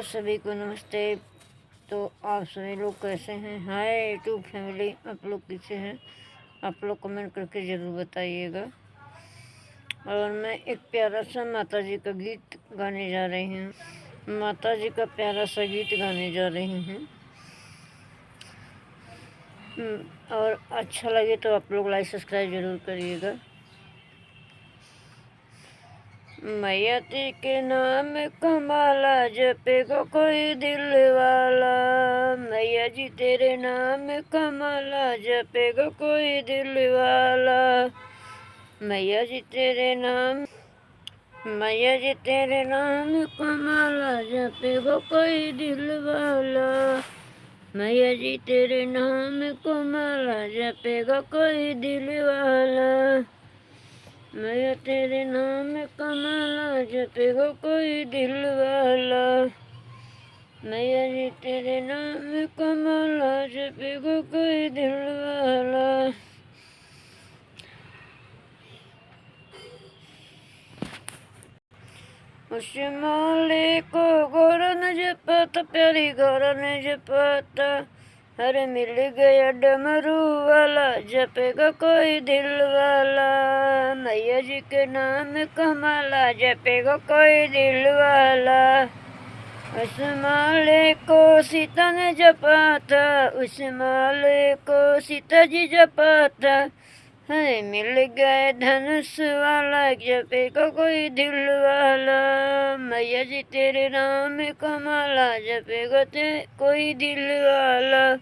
सभी को नमस्ते। तो आप सभी लोग कैसे हैं? हाय यूट्यूब फैमिली, आप लोग कैसे हैं? आप लोग कमेंट करके ज़रूर बताइएगा। और मैं एक प्यारा सा माता जी का गीत गाने जा रही हूँ। माता जी का प्यारा सा गीत गाने जा रही हूँ। और अच्छा लगे तो आप लोग लाइक सब्सक्राइब ज़रूर करिएगा। मैया जी के नाम कमाला जपेगा कोई दिल वाला। मैया जी तेरे नाम कमाला जपेगा कोई दिल वाला। मैया जी तेरे नाम कमाला जपेगा कोई दिल वाला। मैया जी तेरे नाम कमाला जपेगा कोई दिल वाला। मैया तेरे नाम कमाला जपेगा कोई दिल वाला। मैया जी तेरे नाम कमाला जपेगा कोई दिल वाला। उस माले को गौरा न जपाता, प्यारी गौरा ने जपाता। अरे मिल गया डमरू वाला जपेगा कोई दिल वाला। मैया जी के नाम कमाला जपेगा कोई दिल वाला। उस माले को सीता ने जपा था, उस माले को सीता जी जपा था। है मिल गए धनुष वाला जपेगा कोई दिल वाला। मैया जी तेरे नाम कमाला जपेगा कोई दिल वाला।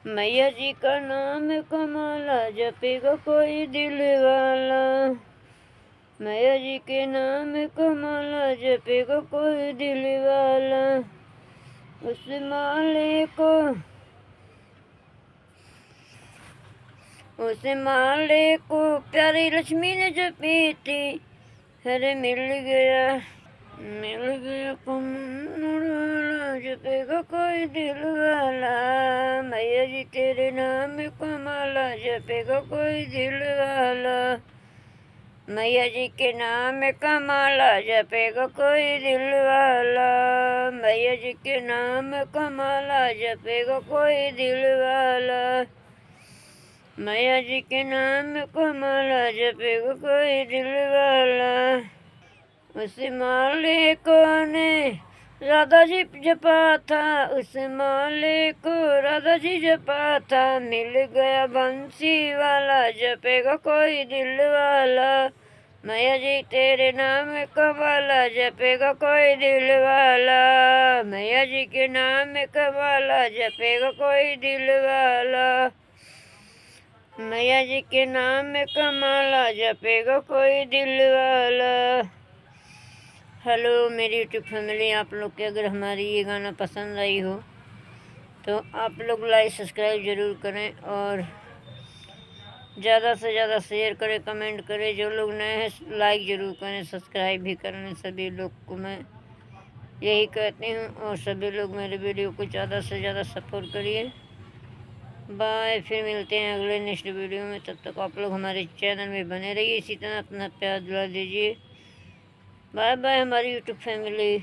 मैया जी का नाम कमाला जपेगा कोई दिल वाला। मैया जी के नाम कमाला जपेगा कोई दिल वाला। उस माले को प्यारी लक्ष्मी ने जपी थी। अरे मिल गया कमला जपेगा कोई दिल वाला। मैया जी तेरे नाम कमाला जपेगा कोई दिल वाला। मैया जी के नाम कमाला जपेगा कोई दिल वाला। मैया जी के नाम कमाला जपेगा कोई दिल वाला। मैया जी के नाम कमाला जपेगा कोई दिल वाला। उस माले को ने राधा जी जपा था, उस माले को राधा जी जपा था। मिल गया बंसी वाला जपेगा कोई दिल वाला। मैया जी तेरे नाम कमाला जपेगा कोई दिल वाला। मैया जी के नाम कमाला जपेगा कोई दिल वाला। मैया जी के नाम कमाला जपेगा कोई दिल वाला। हेलो मेरी यूट्यूब फैमिली, आप लोग के अगर हमारी ये गाना पसंद आई हो तो आप लोग लाइक सब्सक्राइब ज़रूर करें और ज़्यादा से ज़्यादा शेयर करें, कमेंट करें। जो लोग नए हैं लाइक ज़रूर करें, सब्सक्राइब भी करें। सभी लोग को मैं यही कहती हूँ और सभी लोग मेरे वीडियो को ज़्यादा से ज़्यादा सपोर्ट करिए। बाय, फिर मिलते हैं अगले नेक्स्ट वीडियो में। तब तक आप लोग हमारे चैनल में बने रहिए, इसी तरह अपना प्यार दुला दीजिए। बाय बाय हमारी यूट्यूब फैमिली।